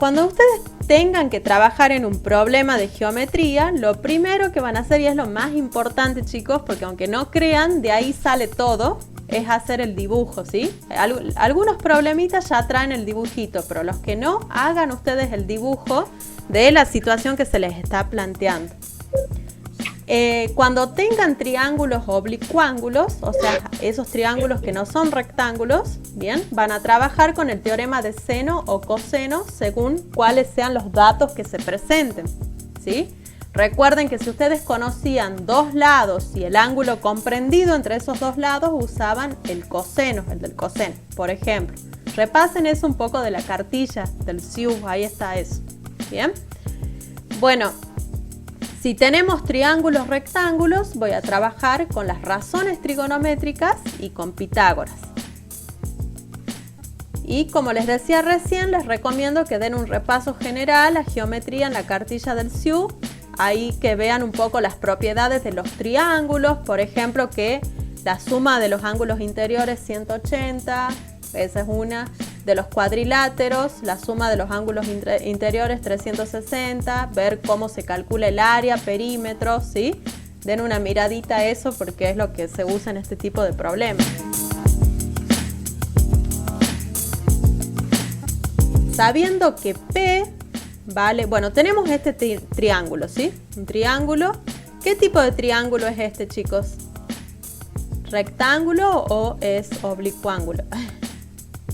Cuando ustedes tengan que trabajar en un problema de geometría, lo primero que van a hacer, y es lo más importante, chicos, porque aunque no crean, de ahí sale todo, es hacer el dibujo, ¿sí? Algunos problemitas ya traen el dibujito, pero los que no, hagan ustedes el dibujo de la situación que se les está planteando. Cuando tengan triángulos oblicuángulos, o sea, esos triángulos que no son rectángulos, bien, van a trabajar con el teorema de seno o coseno según cuáles sean los datos que se presenten, ¿sí? Recuerden que si ustedes conocían dos lados y el ángulo comprendido entre esos dos lados, usaban el coseno, el del coseno, por ejemplo. Repasen eso un poco de la cartilla del SIU, ahí está eso, ¿bien? Bueno, si tenemos triángulos rectángulos, voy a trabajar con las razones trigonométricas y con Pitágoras. Y como les decía recién, les recomiendo que den un repaso general a geometría en la cartilla del SIU. Ahí que vean un poco las propiedades de los triángulos, por ejemplo, que la suma de los ángulos interiores 180, esa es una. De los cuadriláteros, la suma de los ángulos interiores 360, ver cómo se calcula el área, perímetro, ¿sí? Den una miradita a eso porque es lo que se usa en este tipo de problemas. Sabiendo que P vale, bueno, tenemos este triángulo, ¿sí? Un triángulo. ¿Qué tipo de triángulo es este, chicos? ¿Rectángulo o es oblicuángulo?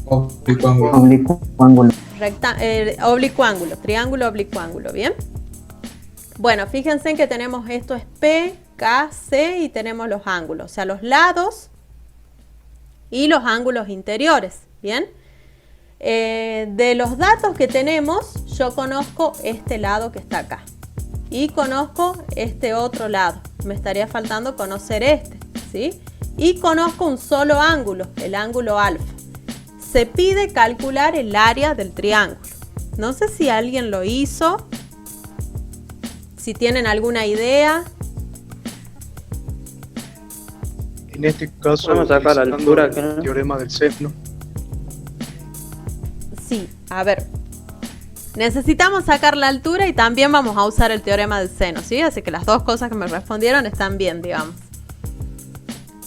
Oblicuángulo. Oblicuángulo, triángulo oblicuángulo, ¿bien? Bueno, fíjense que tenemos esto es P, K, C y tenemos los ángulos, o sea, los lados y los ángulos interiores, ¿bien? De los datos que tenemos, yo conozco este lado que está acá y conozco este otro lado. Me estaría faltando conocer este, ¿sí? Y conozco un solo ángulo, el ángulo alfa. Se pide calcular el área del triángulo. No sé si alguien lo hizo, si tienen alguna idea. En este caso, vamos a sacar la altura acá, ¿no? El teorema del seno. Sí, a ver. Necesitamos sacar la altura y también vamos a usar el teorema del seno, ¿sí? Así que las dos cosas que me respondieron están bien, digamos.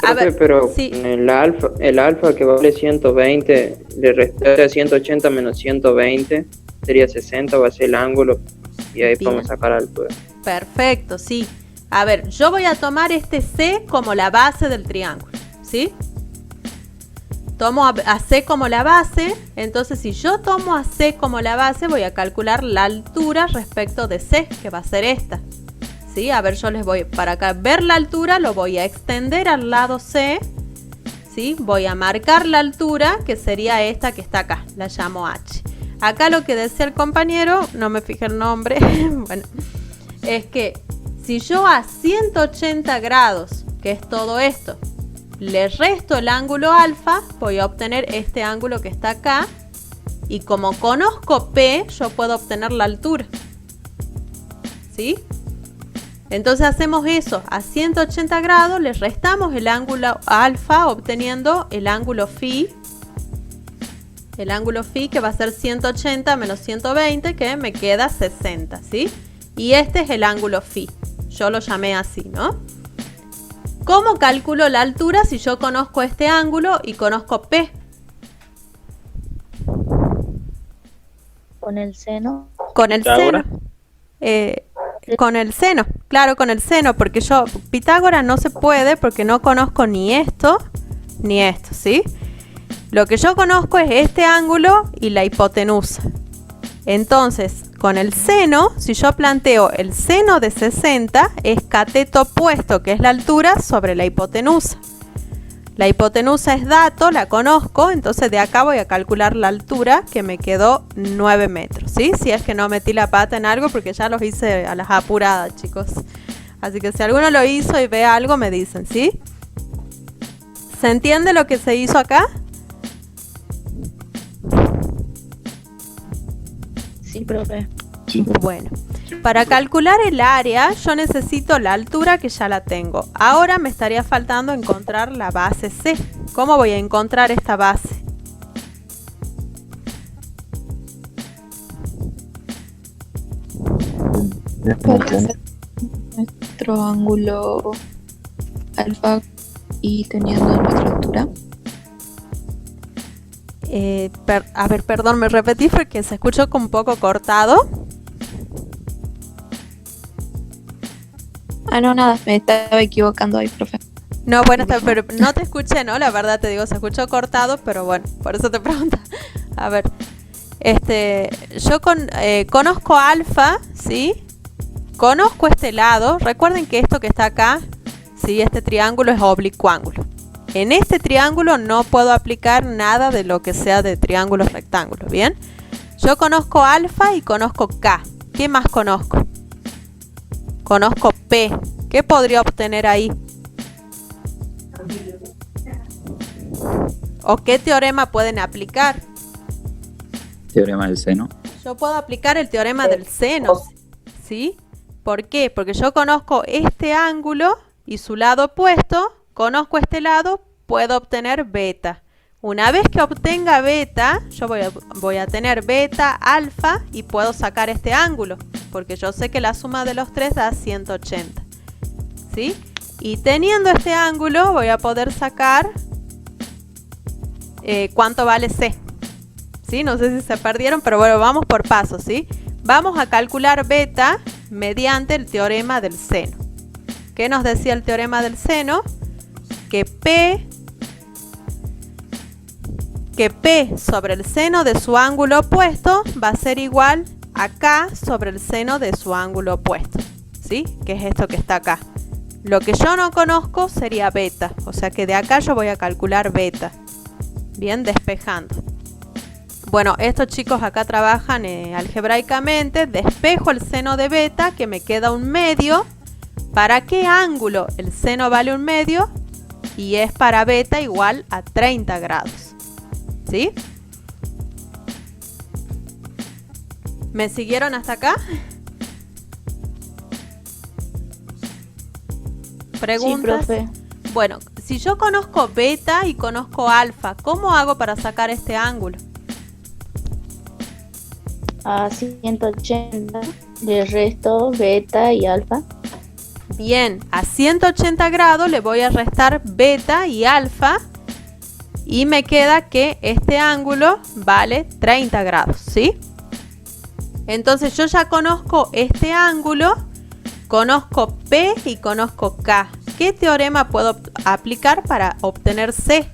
A ver, pero sí. el alfa que vale 120, le restaría 180 menos 120, sería 60, va a ser el ángulo, y ahí Bien. podemos sacar la altura. Perfecto, sí. A ver, yo voy a tomar este C como la base del triángulo, ¿sí? Tomo a C como la base, entonces si yo tomo a C como la base, voy a calcular la altura respecto de C, que va a ser esta. ¿Sí? A ver, yo les voy, para acá ver la altura, lo voy a extender al lado C, ¿sí? Voy a marcar la altura, que sería esta que está acá, la llamo H. Acá lo que decía el compañero, no me fijé el nombre, bueno, es que si yo a 180 grados, que es todo esto, le resto el ángulo alfa, voy a obtener este ángulo que está acá, y como conozco P, yo puedo obtener la altura, ¿sí? Entonces hacemos eso, a 180 grados le restamos el ángulo alfa obteniendo el ángulo phi que va a ser 180 menos 120, que me queda 60, ¿sí? Y este es el ángulo phi, yo lo llamé así, ¿no? ¿Cómo calculo la altura si yo conozco este ángulo y conozco P? Con el seno. Con el seno. Con el seno, claro, con el seno, porque yo, Pitágoras no se puede porque no conozco ni esto, ¿sí? Lo que yo conozco es este ángulo y la hipotenusa. Entonces, con el seno, si yo planteo el seno de 60, es cateto opuesto, que es la altura, sobre la hipotenusa. La hipotenusa es dato, la conozco, entonces de acá voy a calcular la altura, que me quedó 9 metros, ¿sí? Si es que no metí la pata en algo, porque ya los hice a las apuradas, chicos. Así que si alguno lo hizo y ve algo, me dicen, ¿sí? ¿Se entiende lo que se hizo acá? Sí, profe. Sí. Bueno, para calcular el área yo necesito la altura, que ya la tengo. Ahora me estaría faltando encontrar la base C. ¿Cómo voy a encontrar esta base? Podría ser nuestro ángulo alfa y teniendo nuestra altura. A ver, perdón, me repetí porque se escuchó como un poco cortado. Ah, no, nada, me estaba equivocando ahí, profe. No, bueno, pero no te escuché, ¿no? La verdad te digo, se escuchó cortado, pero bueno, por eso te pregunto. A ver, yo conozco alfa, ¿sí? Conozco este lado. Recuerden que esto que está acá, ¿sí? Este triángulo es oblicuo ángulo. En este triángulo no puedo aplicar nada de lo que sea de triángulos rectángulos, ¿bien? Yo conozco alfa y conozco K. ¿Qué más conozco? Conozco P. ¿Qué podría obtener ahí? ¿O qué teorema pueden aplicar? Teorema del seno. Yo puedo aplicar el teorema del seno, ¿sí? ¿Por qué? Porque yo conozco este ángulo y su lado opuesto, conozco este lado, puedo obtener beta. Una vez que obtenga beta, yo voy a tener beta, alfa y puedo sacar este ángulo, porque yo sé que la suma de los tres da 180, ¿sí? Y teniendo este ángulo voy a poder sacar cuánto vale C. ¿Sí? No sé si se perdieron, pero bueno, vamos por pasos, ¿sí? Vamos a calcular beta mediante el teorema del seno. ¿Qué nos decía el teorema del seno? Que P sobre el seno de su ángulo opuesto va a ser igual a K sobre el seno de su ángulo opuesto, ¿sí? Que es esto que está acá. Lo que yo no conozco sería beta, o sea que de acá yo voy a calcular beta. Bien, despejando. Bueno, estos chicos acá trabajan algebraicamente. Despejo el seno de beta, que me queda un medio. ¿Para qué ángulo el seno vale un medio? Y es para beta igual a 30 grados. ¿Sí? ¿Me siguieron hasta acá? ¿Preguntas? Sí, profe. Bueno, si yo conozco beta y conozco alfa, ¿cómo hago para sacar este ángulo? A 180 le resto beta y alfa. Bien, a 180 grados le voy a restar beta y alfa y me queda que este ángulo vale 30 grados, ¿sí? Entonces yo ya conozco este ángulo, conozco P y conozco K. ¿Qué teorema puedo aplicar para obtener C?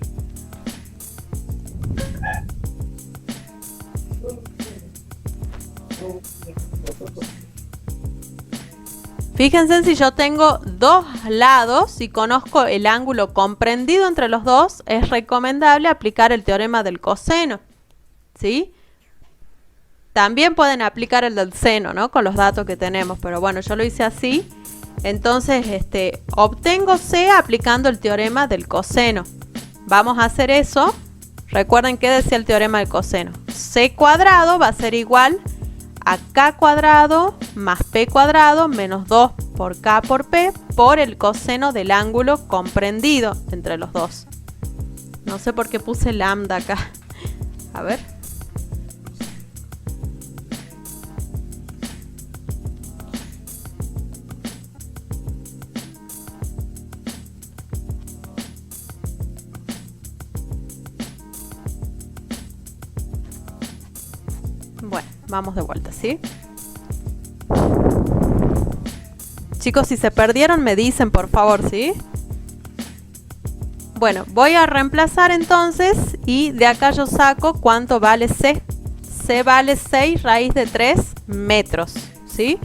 Fíjense, si yo tengo dos lados y conozco el ángulo comprendido entre los dos, es recomendable aplicar el teorema del coseno, ¿sí? También pueden aplicar el del seno, ¿no? Con los datos que tenemos, pero bueno, yo lo hice así. Entonces, obtengo C aplicando el teorema del coseno. Vamos a hacer eso. Recuerden que decía el teorema del coseno. C cuadrado va a ser igual a K cuadrado más P cuadrado menos 2 por K por P por el coseno del ángulo comprendido entre los dos. No sé por qué puse lambda acá. A ver. Bueno, vamos de vuelta, ¿sí? Chicos, si se perdieron me dicen, por favor, ¿sí? Bueno, voy a reemplazar entonces y de acá yo saco cuánto vale C. C vale 6 raíz de 3 metros, ¿sí?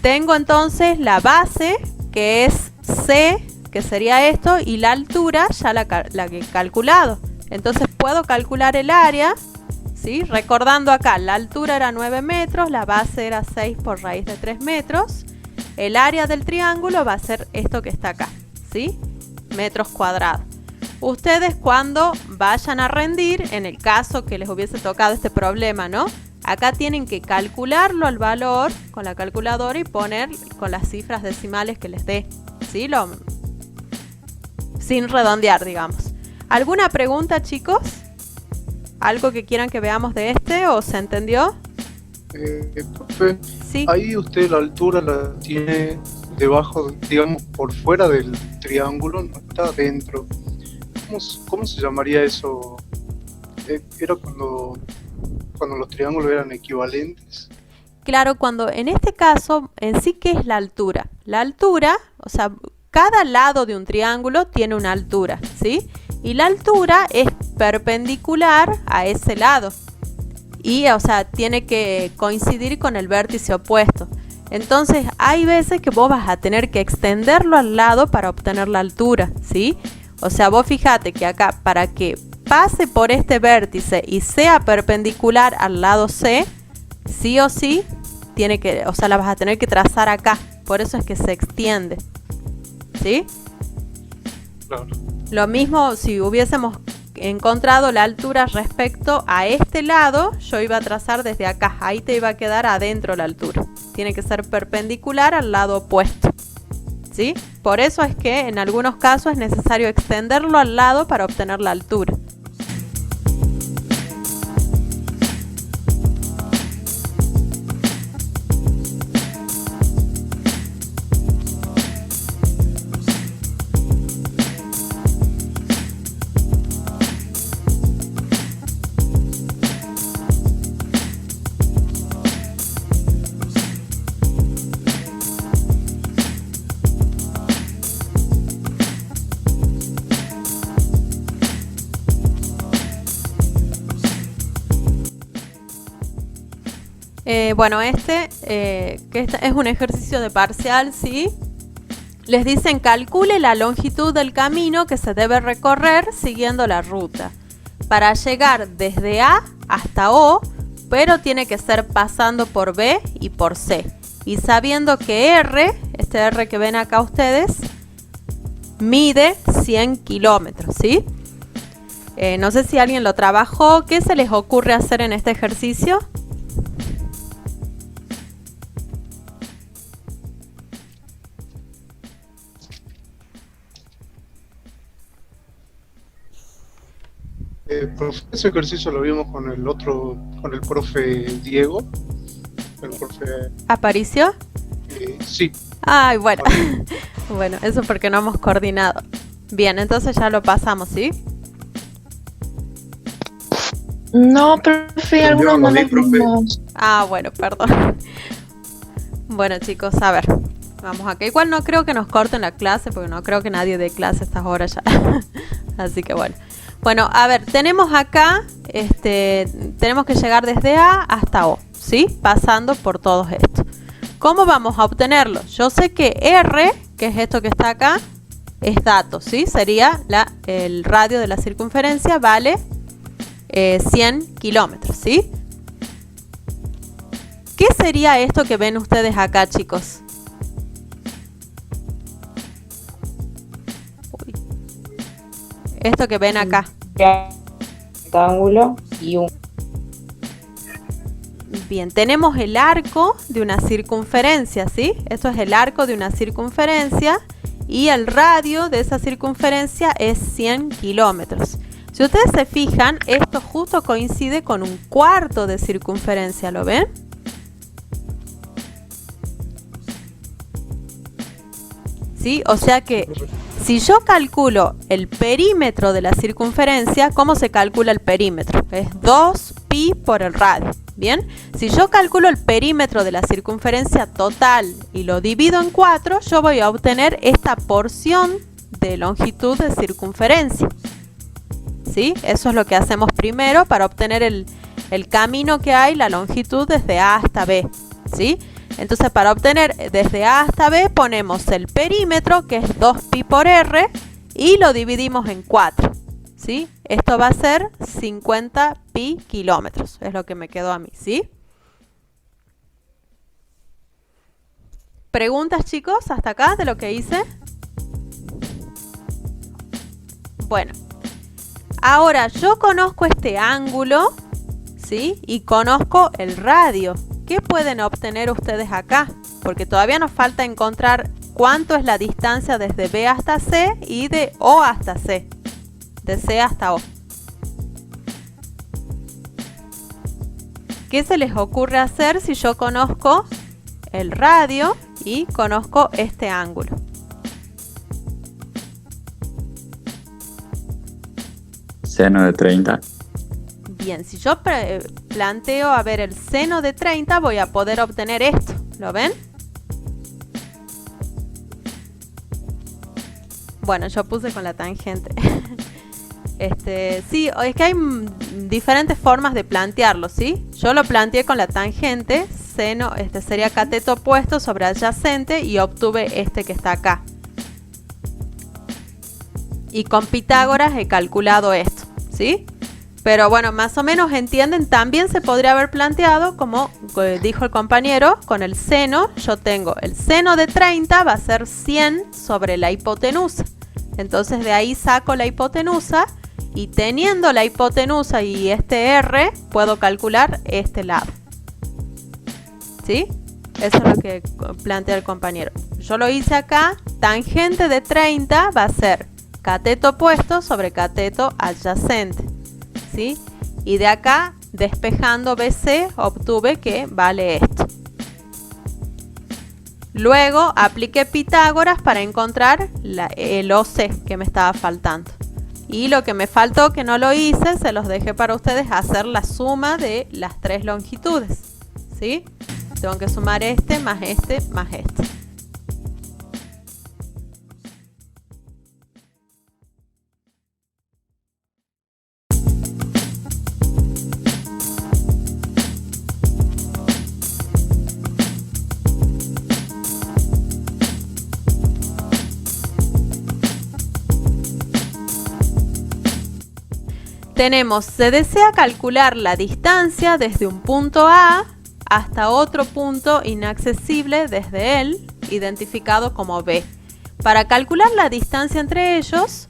Tengo entonces la base, que es C, que sería esto, y la altura, ya la que he calculado. Entonces puedo calcular el área, ¿sí? Recordando acá, la altura era 9 metros, la base era 6 por raíz de 3 metros. El área del triángulo va a ser esto que está acá, ¿sí? Metros cuadrados. Ustedes cuando vayan a rendir, en el caso que les hubiese tocado este problema, ¿no? Acá tienen que calcularlo al valor con la calculadora y poner con las cifras decimales que les dé, ¿sí? Sin redondear, digamos. ¿Alguna pregunta, chicos? ¿Algo que quieran que veamos de o se entendió? Profe, Sí. ahí usted la altura la tiene debajo, digamos, por fuera del triángulo, no está dentro. ¿Cómo se llamaría eso? Era cuando los triángulos eran equivalentes. Claro, cuando en este caso, en sí, ¿qué es la altura? La altura, o sea, cada lado de un triángulo tiene una altura, ¿sí? Y la altura es perpendicular a ese lado. Y, o sea, tiene que coincidir con el vértice opuesto. Entonces, hay veces que vos vas a tener que extenderlo al lado para obtener la altura, ¿sí? O sea, vos fíjate que acá, para que pase por este vértice y sea perpendicular al lado C, sí o sí, tiene que, o sea, la vas a tener que trazar acá. Por eso es que se extiende, ¿sí? Claro. Lo mismo si hubiésemos encontrado la altura respecto a este lado, yo iba a trazar desde acá. Ahí te iba a quedar adentro la altura. Tiene que ser perpendicular al lado opuesto, ¿sí? Por eso es que en algunos casos es necesario extenderlo al lado para obtener la altura. Bueno, que es un ejercicio de parcial, ¿sí? Les dicen calcule la longitud del camino que se debe recorrer siguiendo la ruta para llegar desde A hasta O, pero tiene que ser pasando por B y por C. Y sabiendo que este R que ven acá ustedes, mide 100 kilómetros, ¿sí? No sé si alguien lo trabajó. ¿Qué se les ocurre hacer en este ejercicio? Profe, ese ejercicio lo vimos con el profe Diego. El profe, ¿Aparicio? sí. Ay, bueno. Bueno, eso porque no hemos coordinado. Bien, entonces ya lo pasamos, ¿sí? No, profe, Yo algunos lo no vi, los profe. vimos. Ah, bueno, perdón. Bueno, chicos, a ver. Vamos acá. Igual no creo que nos corten la clase, porque no creo que nadie dé clase a estas horas ya. Así que bueno. Bueno, a ver, tenemos acá, tenemos que llegar desde A hasta O, ¿sí? Pasando por todos estos. ¿Cómo vamos a obtenerlo? Yo sé que R, que es esto que está acá, es dato, ¿sí? Sería el radio de la circunferencia, vale 100 kilómetros, ¿sí? ¿Qué sería esto que ven ustedes acá, chicos? Uy. Esto que ven acá. Rectángulo y un Bien, tenemos el arco de una circunferencia, ¿sí? Esto es el arco de una circunferencia y el radio de esa circunferencia es 100 kilómetros. Si ustedes se fijan, esto justo coincide con un cuarto de circunferencia, ¿lo ven? ¿Sí? O sea que si yo calculo el perímetro de la circunferencia, ¿cómo se calcula el perímetro? Es 2pi por el radio. Bien, si yo calculo el perímetro de la circunferencia total y lo divido en 4, yo voy a obtener esta porción de longitud de circunferencia. ¿Sí? Eso es lo que hacemos primero para obtener el camino que hay, la longitud desde A hasta B. ¿Sí? Entonces, para obtener desde A hasta B ponemos el perímetro, que es 2pi por R, y lo dividimos en 4. ¿Sí? Esto va a ser 50 pi kilómetros, es lo que me quedó a mí, ¿sí? ¿Preguntas, chicos, hasta acá de lo que hice? Bueno, ahora yo conozco este ángulo, ¿sí? Y conozco el radio. ¿Qué pueden obtener ustedes acá? Porque todavía nos falta encontrar cuánto es la distancia desde B hasta C y de O hasta C. De C hasta O. ¿Qué se les ocurre hacer si yo conozco el radio y conozco este ángulo? Seno de 30. Bien, si yo planteo, a ver, el seno de 30, voy a poder obtener esto. ¿Lo ven? Bueno, yo puse con la tangente. Sí, es que hay diferentes formas de plantearlo, ¿sí? Yo lo planteé con la tangente, seno, sería cateto opuesto sobre adyacente y obtuve este que está acá. Y con Pitágoras he calculado esto, ¿sí? Pero bueno, más o menos entienden, también se podría haber planteado, como dijo el compañero, con el seno. Yo tengo el seno de 30 va a ser 100 sobre la hipotenusa. Entonces de ahí saco la hipotenusa y teniendo la hipotenusa y este R, puedo calcular este lado. ¿Sí? Eso es lo que plantea el compañero. Yo lo hice acá, tangente de 30 va a ser cateto opuesto sobre cateto adyacente. ¿Sí? Y de acá, despejando BC, obtuve que vale esto. Luego apliqué Pitágoras para encontrar el OC que me estaba faltando. Y lo que me faltó, que no lo hice, se los dejé para ustedes hacer la suma de las tres longitudes. ¿Sí? Tengo que sumar este más este más este. Tenemos, se desea calcular la distancia desde un punto A hasta otro punto inaccesible desde él, identificado como B. Para calcular la distancia entre ellos,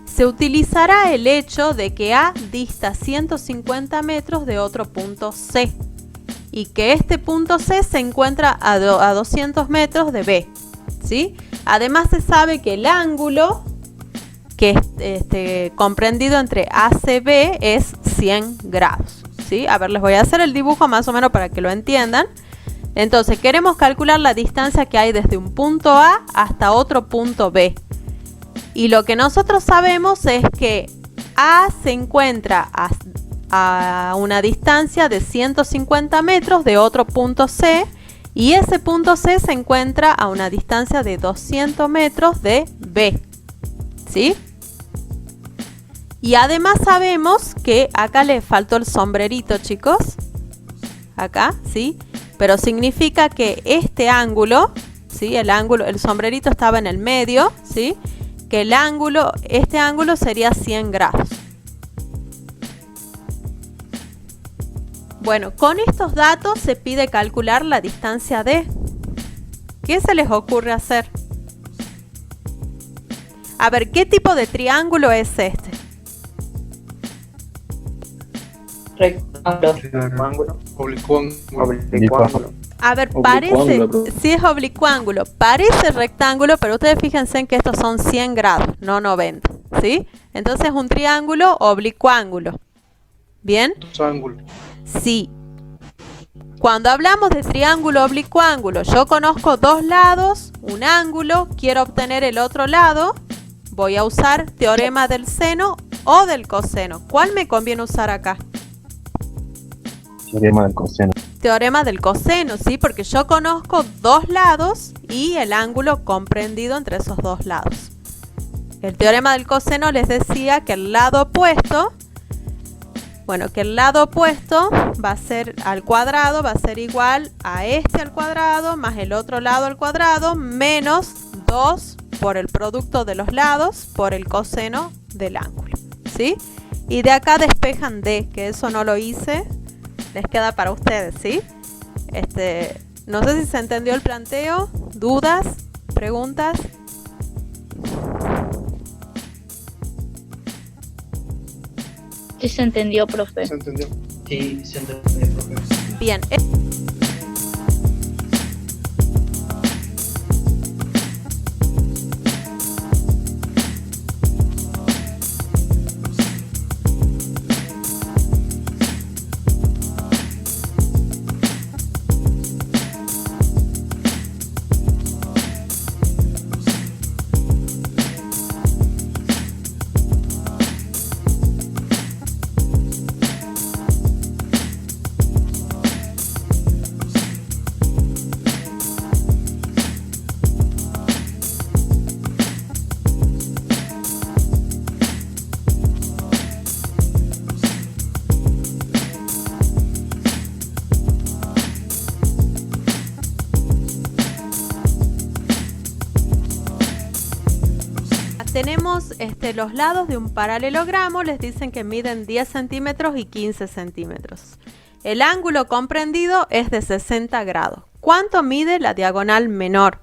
se utilizará el hecho de que A dista 150 metros de otro punto C y que este punto C se encuentra a 200 metros de B. ¿Sí? Además se sabe que el ángulo que es comprendido entre ACB es 100 grados. ¿Sí? A ver, les voy a hacer el dibujo más o menos para que lo entiendan. Entonces, queremos calcular la distancia que hay desde un punto A hasta otro punto B. Y lo que nosotros sabemos es que A se encuentra a una distancia de 150 metros de otro punto C y ese punto C se encuentra a una distancia de 200 metros de B. ¿Sí? Y además sabemos que acá le faltó el sombrerito, chicos. Acá, ¿sí? Pero significa que este ángulo, ¿sí? El sombrerito estaba en el medio, ¿sí? Que este ángulo sería 100 grados. Bueno, con estos datos se pide calcular la distancia D. ¿Qué se les ocurre hacer? A ver, ¿qué tipo de triángulo es este? Rectángulo. Oblicuángulo. A ver, Oblicuángulo. sí es oblicuángulo, parece rectángulo, pero ustedes fíjense en que estos son 100 grados, no 90, ¿sí? Entonces un triángulo oblicuángulo. ¿Bien? Dos ángulos. Sí. Cuando hablamos de triángulo oblicuángulo, yo conozco dos lados, un ángulo, quiero obtener el otro lado, voy a usar teorema del seno o del coseno. ¿Cuál me conviene usar acá? Teorema del coseno. Teorema del coseno, ¿sí? Porque yo conozco dos lados y el ángulo comprendido entre esos dos lados. El teorema del coseno les decía que el lado opuesto, va a ser al cuadrado, va a ser igual a este al cuadrado más el otro lado al cuadrado menos 2 por el producto de los lados por el coseno del ángulo, ¿sí? Y de acá despejan D, que eso no lo hice, les queda para ustedes, ¿sí? No sé si se entendió el planteo, dudas, preguntas. Sí se entendió, profe. ¿Se entendió? Sí, se entiende, profe. Bien. los lados de un paralelogramo les dicen que miden 10 centímetros y 15 centímetros. El ángulo comprendido es de 60 grados. ¿Cuánto mide la diagonal menor?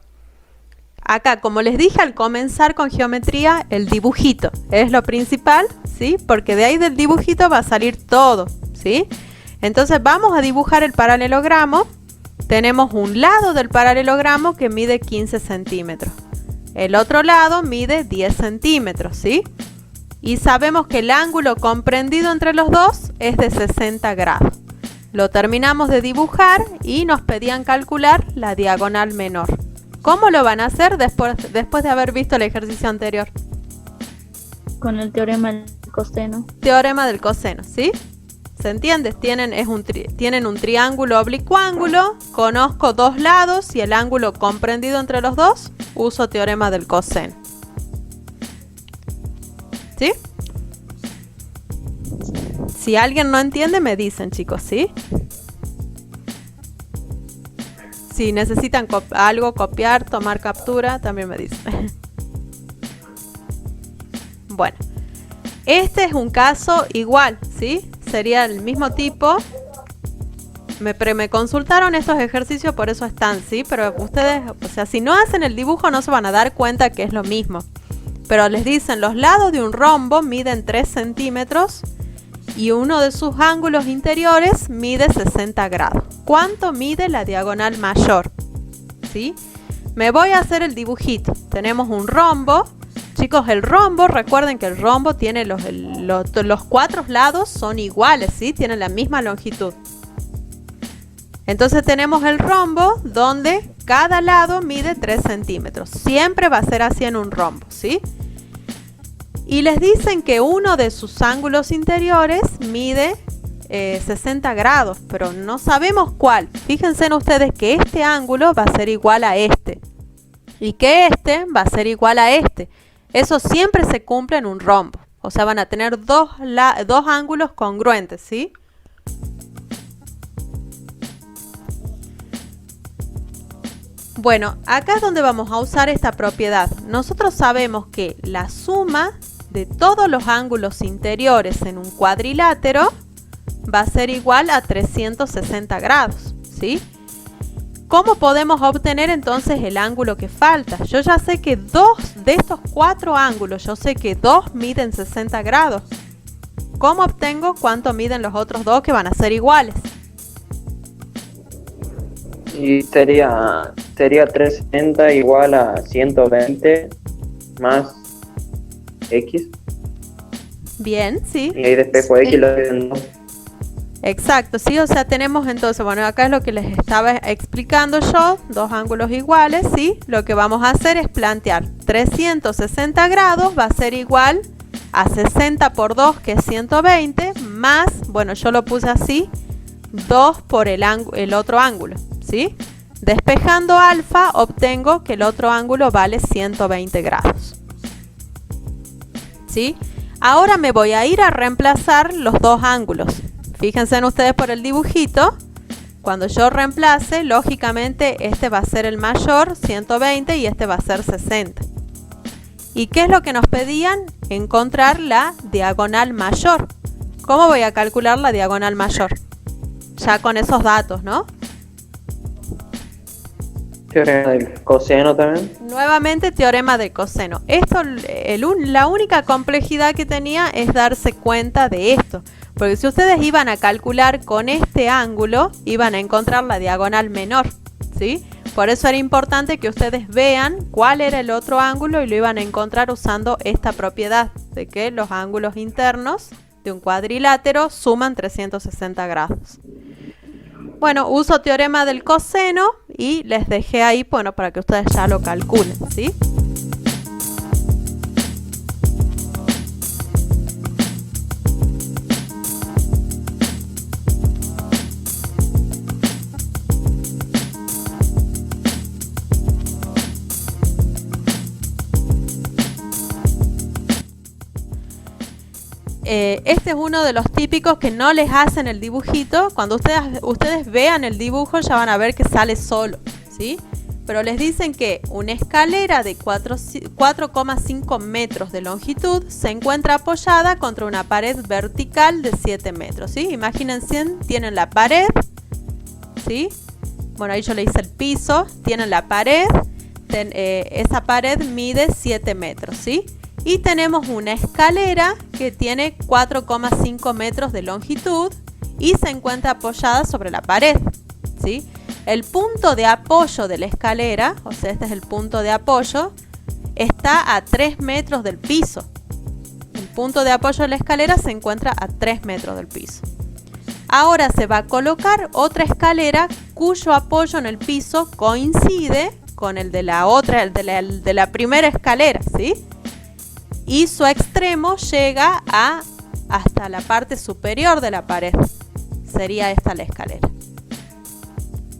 Acá, como les dije al comenzar con geometría, el dibujito es lo principal, ¿sí? Porque de ahí del dibujito va a salir todo, ¿sí? Entonces vamos a dibujar el paralelogramo. Tenemos un lado del paralelogramo que mide 15 centímetros. El otro lado mide 10 centímetros, ¿sí? Y sabemos que el ángulo comprendido entre los dos es de 60 grados. Lo terminamos de dibujar y nos pedían calcular la diagonal menor. ¿Cómo lo van a hacer después de haber visto el ejercicio anterior? Con el teorema del coseno. Teorema del coseno, ¿sí? ¿Se entiende? Tienen un triángulo oblicuángulo, conozco dos lados y el ángulo comprendido entre los dos, uso teorema del coseno. ¿Sí? Si alguien no entiende, me dicen, chicos, ¿sí? Si necesitan algo, copiar, tomar captura, también me dicen. Bueno, este es un caso igual, ¿sí? Sería el mismo tipo. Me consultaron estos ejercicios, por eso están, ¿sí? Pero ustedes, o sea, si no hacen el dibujo no se van a dar cuenta que es lo mismo. Pero les dicen, los lados de un rombo miden 3 centímetros y uno de sus ángulos interiores mide 60 grados. ¿Cuánto mide la diagonal mayor? ¿Sí? Me voy a hacer el dibujito. Tenemos un rombo. Chicos, el rombo, recuerden que el rombo tiene los cuatro lados son iguales, ¿sí? Tienen la misma longitud. Entonces tenemos el rombo donde cada lado mide 3 centímetros. Siempre va a ser así en un rombo, ¿sí? Y les dicen que uno de sus ángulos interiores mide 60 grados, pero no sabemos cuál. Fíjense en ustedes que este ángulo va a ser igual a este y que este va a ser igual a este. Eso siempre se cumple en un rombo. O sea, van a tener dos ángulos congruentes, ¿sí? Bueno, acá es donde vamos a usar esta propiedad. Nosotros sabemos que la suma de todos los ángulos interiores en un cuadrilátero va a ser igual a 360 grados, ¿sí? ¿Cómo podemos obtener entonces el ángulo que falta? Yo ya sé que dos de estos cuatro ángulos, yo sé que dos miden 60 grados. ¿Cómo obtengo cuánto miden los otros dos que van a ser iguales? Y sería 360 igual a 120 más X. Bien, sí. Y ahí despejo X lo dividen en 2. Exacto, sí, o sea, tenemos entonces, bueno, acá es lo que les estaba explicando yo, dos ángulos iguales, sí. Lo que vamos a hacer es plantear 360 grados va a ser igual a 60 por 2, que es 120, más, bueno, yo lo puse así, 2 por el otro ángulo, ¿sí? Despejando alfa, obtengo que el otro ángulo vale 120 grados. ¿Sí? Ahora me voy a ir a reemplazar los dos ángulos. Fíjense en ustedes por el dibujito. Cuando yo reemplace, lógicamente este va a ser el mayor, 120, y este va a ser 60. ¿Y qué es lo que nos pedían? Encontrar la diagonal mayor. ¿Cómo voy a calcular la diagonal mayor? Ya con esos datos, ¿no? Teorema del coseno también. Nuevamente teorema del coseno. Esto, la única complejidad que tenía es darse cuenta de esto. Porque si ustedes iban a calcular con este ángulo, iban a encontrar la diagonal menor, ¿sí? Por eso era importante que ustedes vean cuál era el otro ángulo y lo iban a encontrar usando esta propiedad de que los ángulos internos de un cuadrilátero suman 360 grados. Bueno, uso teorema del coseno y les dejé ahí, bueno, para que ustedes ya lo calculen, ¿sí? Este es uno de los típicos que no les hacen el dibujito. Cuando ustedes vean el dibujo ya van a ver que sale solo, ¿sí? pero les dicen que una escalera de 4,5 metros de longitud se encuentra apoyada contra una pared vertical de 7 metros, ¿sí? Imagínense, tienen la pared, ¿sí? Bueno, ahí yo le hice el piso, tienen la pared, esa pared mide 7 metros, ¿sí? Y tenemos una escalera que tiene 4,5 metros de longitud y se encuentra apoyada sobre la pared, ¿sí? El punto de apoyo de la escalera, o sea, este es el punto de apoyo, está a 3 metros del piso. El punto de apoyo de la escalera se encuentra a 3 metros del piso. Ahora se va a colocar otra escalera cuyo apoyo en el piso coincide con el de la otra, el de la primera escalera, ¿sí? Y su extremo llega hasta la parte superior de la pared. Sería esta la escalera.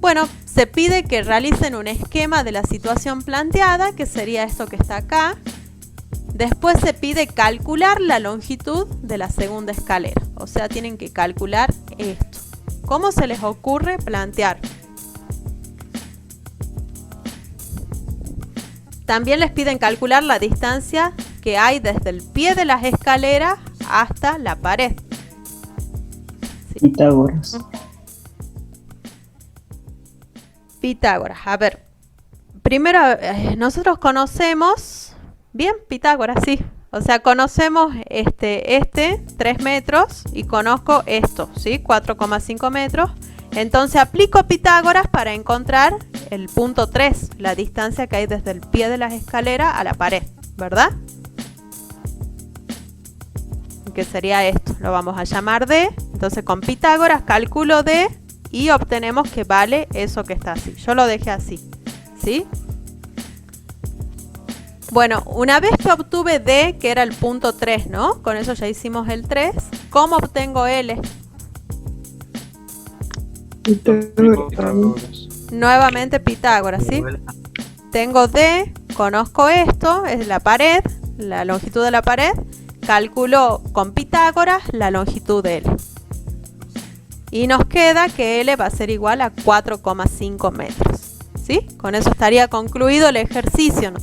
Bueno, se pide que realicen un esquema de la situación planteada, que sería esto que está acá. Después se pide calcular la longitud de la segunda escalera. O sea, tienen que calcular esto. ¿Cómo se les ocurre plantear? También les piden calcular la distancia que hay desde el pie de las escaleras hasta la pared. ¿Sí? Pitágoras. Pitágoras, a ver, primero nosotros conocemos, bien, Pitágoras, sí, o sea, conocemos este 3 metros y conozco esto, ¿sí? 4,5 metros, entonces aplico Pitágoras para encontrar el punto 3, la distancia que hay desde el pie de las escaleras a la pared, ¿verdad? Que sería esto, lo vamos a llamar D, entonces con Pitágoras calculo D, y obtenemos que vale eso que está así. Yo lo dejé así, ¿sí? Bueno, una vez que obtuve D, que era el punto 3, ¿no? Con eso ya hicimos el 3. ¿Cómo obtengo L? Pitágoras. Nuevamente Pitágoras, ¿sí? Tengo D, conozco esto, es la pared, la longitud de la pared. Calculo con Pitágoras la longitud de L. Y nos queda que L va a ser igual a 4,5 metros. ¿Sí? Con eso estaría concluido el ejercicio, ¿no?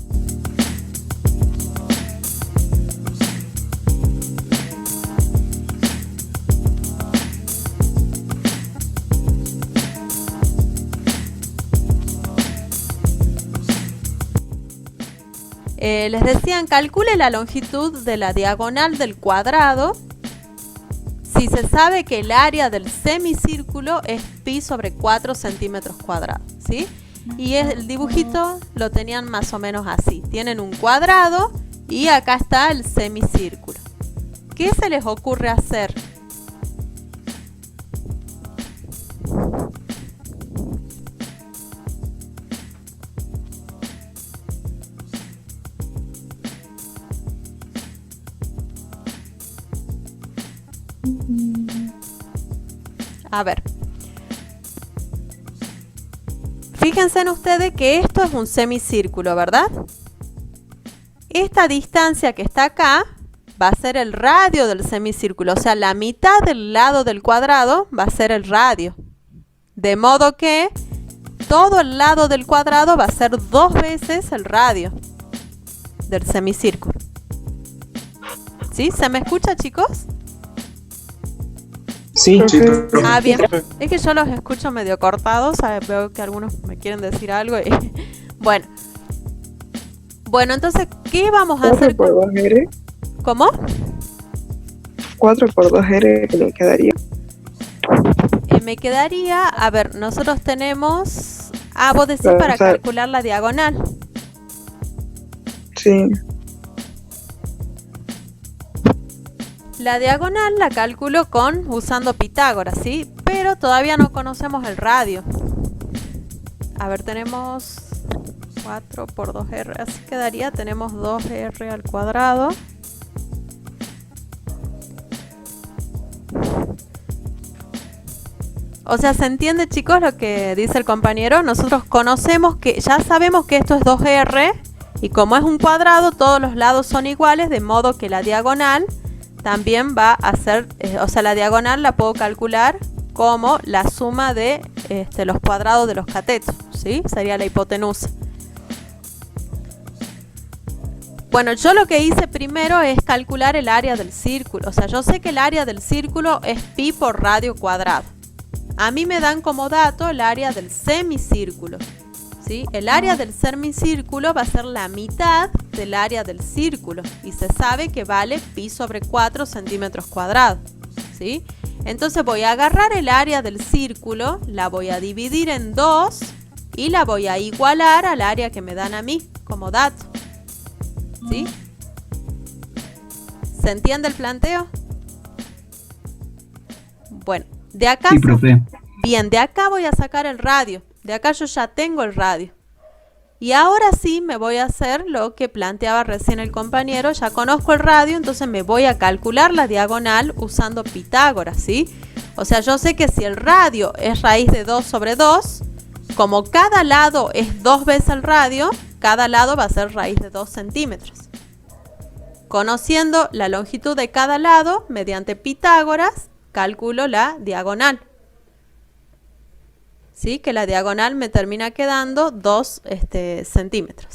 Les decían, calcule la longitud de la diagonal del cuadrado si se sabe que el área del semicírculo es pi sobre 4 centímetros cuadrados, ¿sí? Y el dibujito lo tenían más o menos así. Tienen un cuadrado y acá está el semicírculo. ¿Qué se les ocurre hacer? A ver, fíjense en ustedes que esto es un semicírculo, ¿verdad? Esta distancia que está acá va a ser el radio del semicírculo, o sea, la mitad del lado del cuadrado va a ser el radio. De modo que todo el lado del cuadrado va a ser 2 veces el radio del semicírculo. ¿Sí? ¿Se me escucha, chicos? Sí. Ah, bien. Es que yo los escucho medio cortados, ¿sabes? Veo que algunos me quieren decir algo y... Bueno, entonces, ¿qué vamos a hacer? 4 por 2R. ¿Cómo? 4 por 2R que me quedaría. Me quedaría, a ver, nosotros tenemos... Ah, vos decís para calcular la diagonal. Sí. La diagonal la calculo usando Pitágoras, ¿sí? Pero todavía no conocemos el radio. A ver, tenemos 4 por 2R, así quedaría, tenemos 2R al cuadrado. O sea, ¿se entiende, chicos, lo que dice el compañero? Nosotros conocemos que, ya sabemos que esto es 2R, y como es un cuadrado, todos los lados son iguales, de modo que la diagonal también va a ser, o sea, la diagonal la puedo calcular como la suma de los cuadrados de los catetos, ¿sí? Sería la hipotenusa. Bueno, yo lo que hice primero es calcular el área del círculo. O sea, yo sé que el área del círculo es pi por radio cuadrado. A mí me dan como dato el área del semicírculo, ¿sí? El área del semicírculo va a ser la mitad del área del círculo y se sabe que vale pi sobre 4 centímetros cuadrados, ¿sí? Entonces voy a agarrar el área del círculo, la voy a dividir en 2 y la voy a igualar al área que me dan a mí como dato, ¿sí? ¿Se entiende el planteo? Bueno, de acá, Sí, profe. bien, de acá voy a sacar el radio. De acá yo ya tengo el radio. Y ahora sí me voy a hacer lo que planteaba recién el compañero. Ya conozco el radio, entonces me voy a calcular la diagonal usando Pitágoras, ¿sí? O sea, yo sé que si el radio es raíz de 2 sobre 2, como cada lado es 2 veces el radio, cada lado va a ser raíz de 2 centímetros. Conociendo la longitud de cada lado, mediante Pitágoras, calculo la diagonal. ¿Sí? Que la diagonal me termina quedando 2 centímetros.